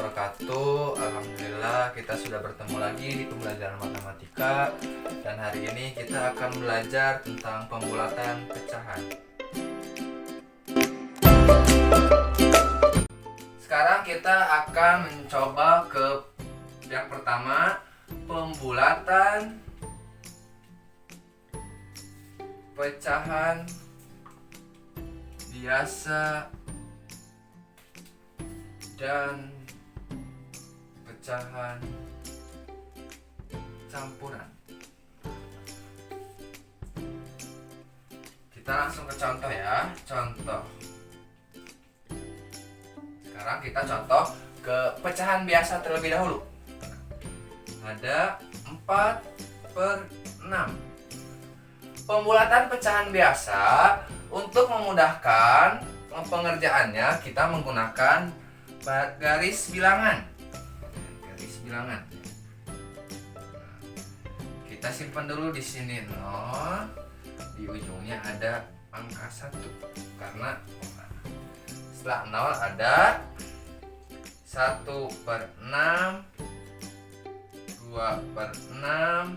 wabarakatuh. Alhamdulillah kita sudah bertemu lagi di pembelajaran matematika. Dan hari ini kita akan belajar tentang pembulatan pecahan. Sekarang kita akan mencoba ke yang pertama, pembulatan pecahan biasa dan pecahan campuran. Kita langsung ke contoh ya. Contoh. Sekarang kita contoh ke pecahan biasa terlebih dahulu. Ada 4/6. Pembulatan pecahan biasa, untuk memudahkan pengerjaannya kita menggunakan garis bilangan. Kita simpan dulu di sini 0. Di ujungnya ada angka 1 karena setelah 0 ada 1/6, 2/6,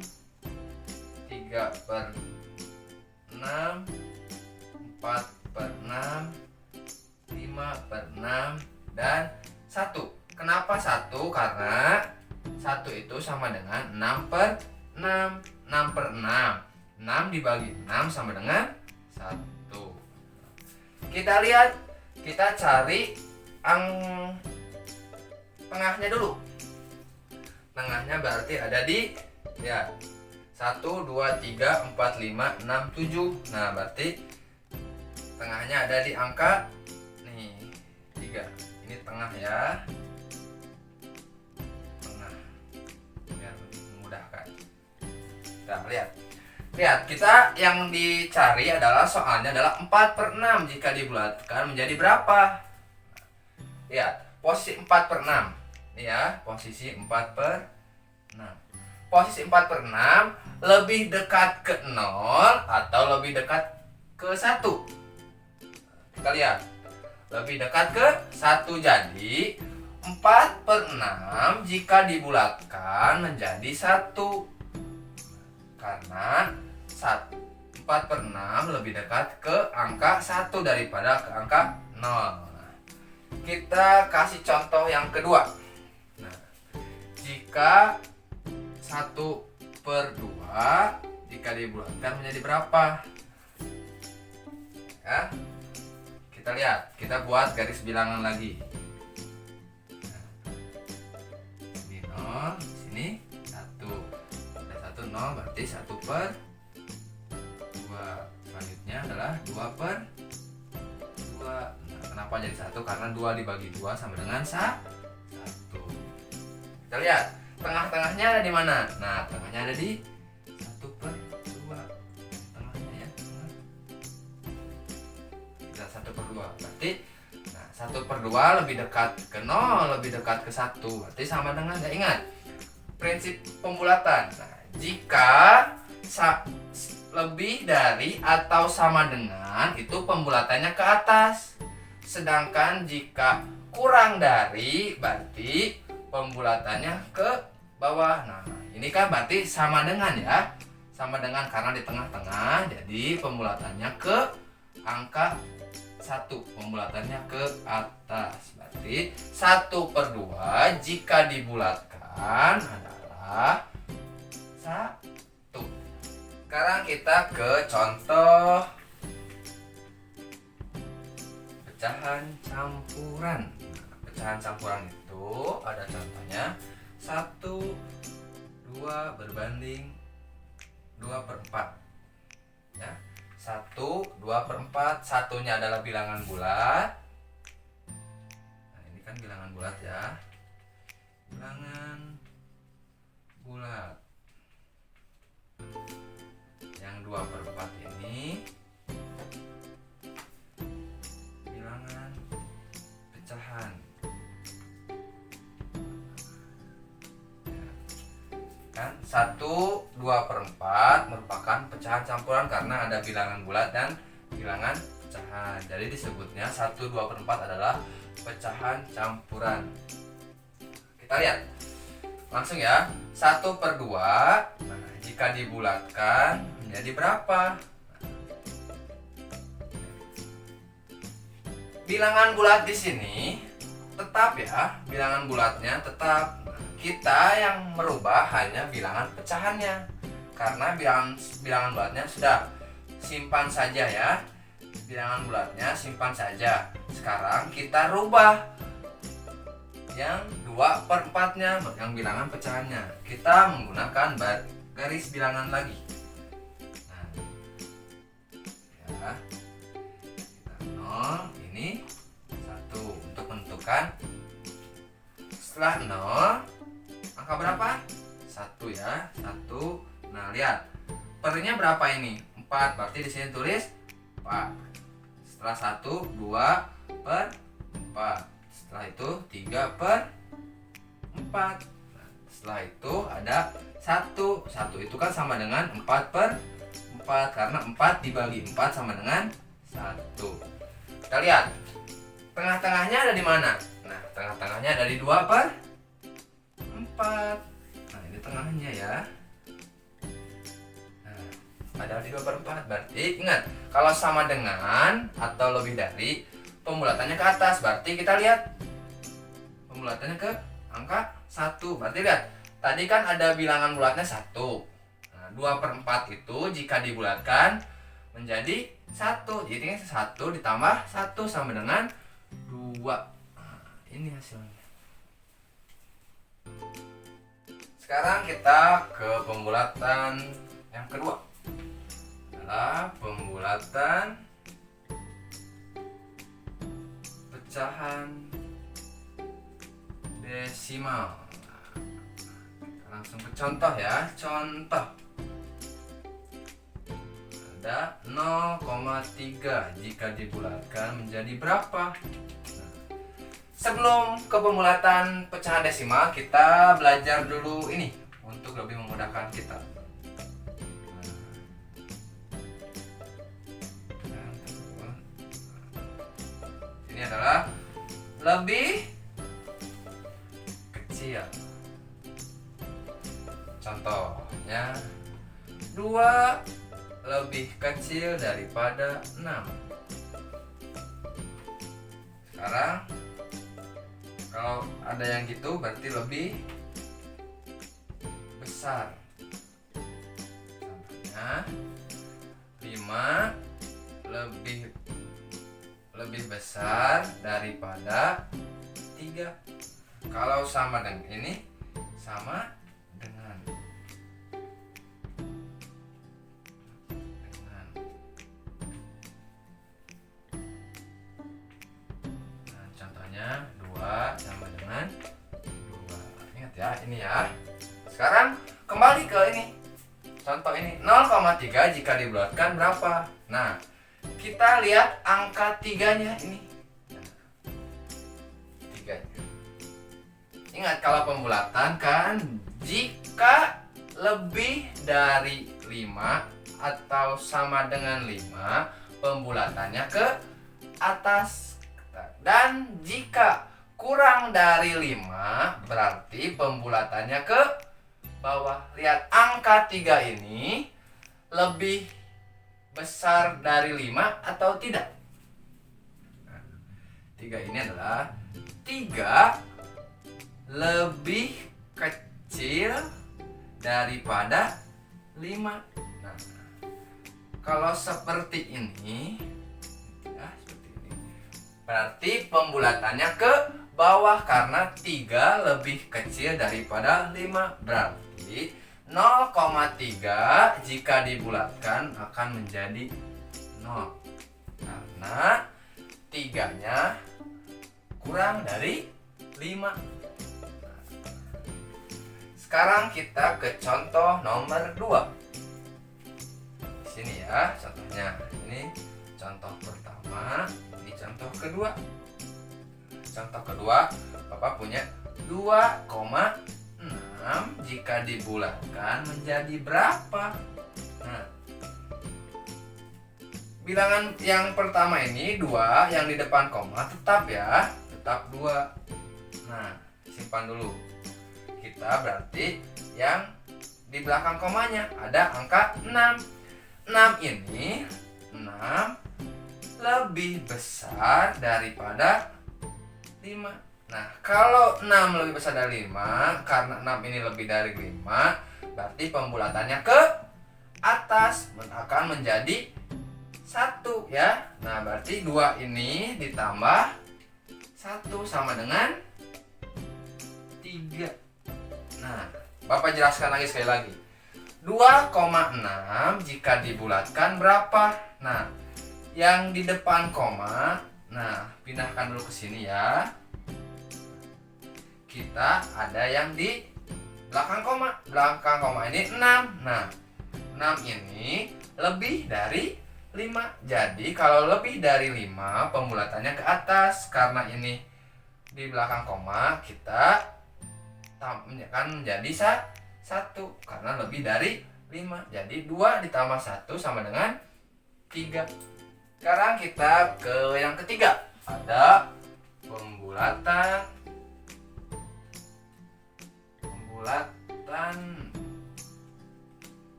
3/6, 4/6, 5/6, dan 1. Kenapa 1? Karena 1 itu sama dengan 6/6. 6/6. 6 dibagi 6 sama dengan 1. Kita lihat, kita cari tengahnya dulu. Tengahnya berarti ada di 1, 2, 3, 4, 5, 6, 7. Nah, berarti tengahnya ada di angka 3. Ini tengah ya. Tengah. Biar memudahkan. Kita lihat, kita yang dicari adalah soalnya adalah 4/6. Jika dibulatkan menjadi berapa? Lihat, posisi 4/6. Ini ya, posisi 4/6. Posisi 4/6 lebih dekat ke 0 atau lebih dekat ke 1? Kita lihat, lebih dekat ke 1. Jadi 4/6 jika dibulatkan menjadi 1. Karena 4/6 lebih dekat ke angka 1 daripada ke angka 0. Kita kasih contoh yang kedua. Nah, jika 1/2 jika dibulatkan menjadi berapa? Ya. Kita lihat, kita buat garis bilangan lagi. Ini 0, sini 1. Ada 1, 0, berarti 1/2. Selanjutnya adalah 2/2. Nah, kenapa jadi 1? Karena 2 dibagi 2 sama dengan 1. Kita lihat, tengah-tengahnya ada di mana? Nah, tengahnya ada di 1/2. Tengahnya ya. Kita 1/2. Berarti 1/2 lebih dekat ke 0, lebih dekat ke 1. Berarti sama dengan, ingat prinsip pembulatan. Nah, jika lebih dari atau sama dengan, itu pembulatannya ke atas. Sedangkan jika kurang dari, berarti pembulatannya ke bawah. Nah, ini kan berarti sama dengan ya. Sama dengan karena di tengah-tengah, jadi pembulatannya ke angka 1. Pembulatannya ke atas. Berarti 1/2 jika dibulatkan adalah 1. Sekarang kita ke contoh pecahan campuran. Pecahan campuran itu ada contohnya 1, 2 berbanding 2/4 ya. 1, 2/4. Satunya adalah bilangan bulat. Nah, ini kan bilangan bulat ya. Bilangan bulat. Yang 2/4 ini bilangan pecahan. Kan 1, 2/4 merupakan pecahan campuran karena ada bilangan bulat dan bilangan pecahan. Jadi disebutnya 1, 2/4 adalah pecahan campuran. kita lihat langsung ya. 1/2. Nah, jika dibulatkan menjadi berapa? Bilangan bulat di sini tetap ya, bilangan bulatnya tetap. Kita yang merubah hanya bilangan pecahannya. Karena bilangan bulatnya sudah simpan saja ya. Bilangan bulatnya simpan saja. Sekarang kita rubah yang 2/4-nya, yang bilangan pecahannya. Kita menggunakan garis bilangan lagi. Nah, ya. Kita 0, ini 1 untuk menentukan. Setelah 0, angka berapa? 1 ya, 1. Nah, lihat. Pernya berapa ini? 4. Berarti di sini tulis 4. Setelah 1, 2/4. Setelah itu 3/4. Nah, setelah itu ada 1. 1 itu kan sama dengan 4/4. Karena 4 dibagi 4 sama dengan 1. Kita lihat. Tengah-tengahnya ada di mana? Nah, tengah-tengahnya ada di 2/4. Nah, ini tengahnya ya. Ada di 2/4. Berarti ingat, kalau sama dengan atau lebih dari, pembulatannya ke atas. Berarti kita lihat pembulatannya ke angka 1. Berarti lihat, tadi kan ada bilangan bulatnya 1. Nah, 2/4 itu jika dibulatkan menjadi 1. Jadi 1 ditambah 1 sama dengan 2. Nah, ini hasilnya. Sekarang kita ke pembulatan yang kedua. Pembulatan pecahan desimal. Kita langsung ke contoh ya. Contoh ada 0,3 jika dibulatkan menjadi berapa? Nah, sebelum ke pembulatan pecahan desimal, kita belajar dulu ini untuk lebih memudahkan kita. Ini adalah lebih kecil. Contohnya 2 lebih kecil daripada 6. Sekarang kalau ada yang gitu berarti lebih besar. Contohnya 5 lebih besar daripada 3. Kalau sama dengan ini, sama dengan nah, contohnya 2 sama dengan 2. Ingat ya, ini ya. Sekarang kembali ke ini. Contoh ini 0,3 jika dibulatkan berapa? Nah, kita lihat angka 3-nya ini. 3-nya. Ingat, kalau pembulatan kan jika lebih dari 5 atau sama dengan 5, pembulatannya ke atas. Dan jika kurang dari 5, berarti pembulatannya ke bawah. Lihat, angka 3 ini lebih besar dari 5 atau tidak? Nah, 3 ini adalah 3 lebih kecil daripada 5. Nah, kalau seperti ini ya, seperti ini, berarti pembulatannya ke bawah karena 3 lebih kecil daripada 5. Berarti 0,3 jika dibulatkan akan menjadi 0 karena 3-nya kurang dari 5. Sekarang kita ke contoh nomor 2. Di sini ya contohnya. Ini contoh pertama, ini contoh kedua. Contoh kedua, Bapak punya 2,6 jika dibulatkan menjadi berapa? Nah, bilangan yang pertama ini 2, yang di depan koma tetap ya, tetap 2. Nah, simpan dulu. Kita berarti yang di belakang komanya ada angka 6. 6 ini 6 lebih besar daripada 5. Nah, kalau 6 lebih besar dari 5, karena 6 ini lebih dari 5, berarti pembulatannya ke atas akan menjadi 1 ya. Nah, berarti 2 ini ditambah 1 sama dengan 3. Nah, Bapak jelaskan lagi sekali lagi. 2,6 jika dibulatkan berapa? Nah, yang di depan koma, nah, pindahkan dulu ke sini ya. Kita ada yang di belakang koma. Belakang koma ini 6. Nah, 6 ini lebih dari 5. Jadi kalau lebih dari 5 pembulatannya ke atas. Karena ini di belakang koma, kita kan menjadi 1 karena lebih dari 5. Jadi 2 ditambah 1 sama dengan 3. Sekarang kita ke yang ketiga. Ada pembulatan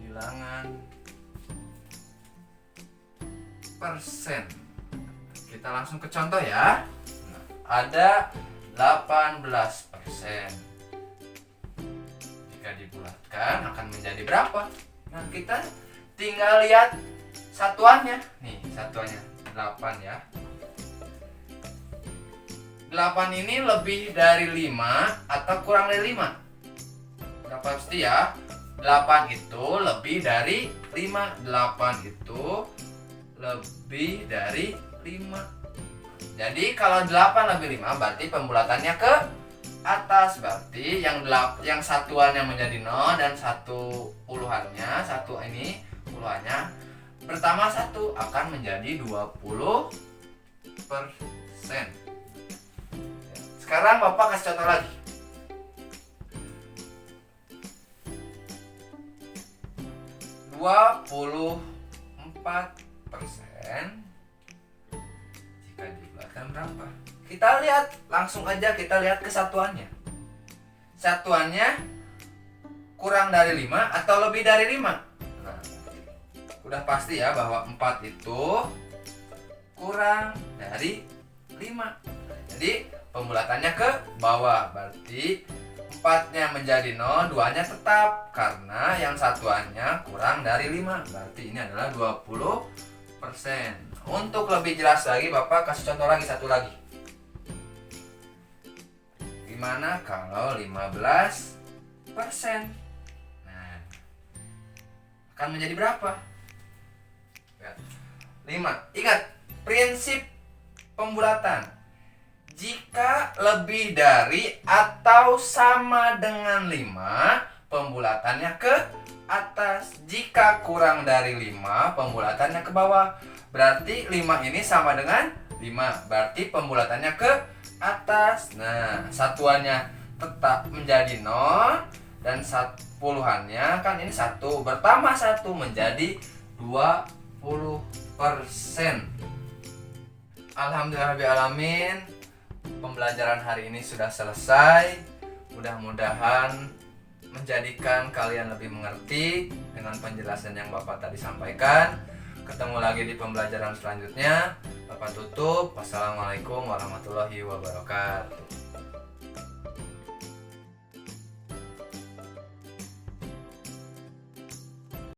bilangan persen. Kita langsung ke contoh ya. Nah, ada 18%. Jika dibulatkan akan menjadi berapa? Nah, kita tinggal lihat satuannya. Nih, satuannya 8 ya. 8 ini lebih dari 5 atau kurang dari 5? Berapa pasti ya? 8 itu lebih dari 5. 8 itu lebih dari 5. Jadi kalau 8 lebih 5 berarti pembulatannya ke atas. Berarti yang satuannya menjadi 0 dan 1 puluhannya, 1 ini puluhannya bertambah 1 akan menjadi 20%. Sekarang Bapak kasih contoh lagi. 24% jika dibulatkan berapa? Kita lihat, langsung aja kita lihat kesatuannya. Satuannya kurang dari 5 atau lebih dari 5? Nah, udah pasti ya bahwa 4 itu kurang dari 5. Jadi pembulatannya ke bawah. Berarti 4-nya menjadi 0, 2-nya tetap karena yang satuannya kurang dari 5. Berarti ini adalah 20%. Untuk lebih jelas lagi Bapak kasih contoh lagi, satu lagi. Gimana kalau 15%? Nah, akan menjadi berapa? 5. Ingat prinsip pembulatan. Jika lebih dari atau sama dengan 5, pembulatannya ke atas. Jika kurang dari 5, pembulatannya ke bawah. Berarti 5 ini sama dengan 5. Berarti pembulatannya ke atas. Nah, satuannya tetap menjadi 0 dan puluhannya kan ini 1 bertambah 1 menjadi 20%. Alhamdulillahirrahmanirrahim. Pembelajaran hari ini sudah selesai. Mudah-mudahan menjadikan kalian lebih mengerti dengan penjelasan yang Bapak tadi sampaikan. Ketemu lagi di pembelajaran selanjutnya. Bapak tutup. Wassalamualaikum warahmatullahi wabarakatuh.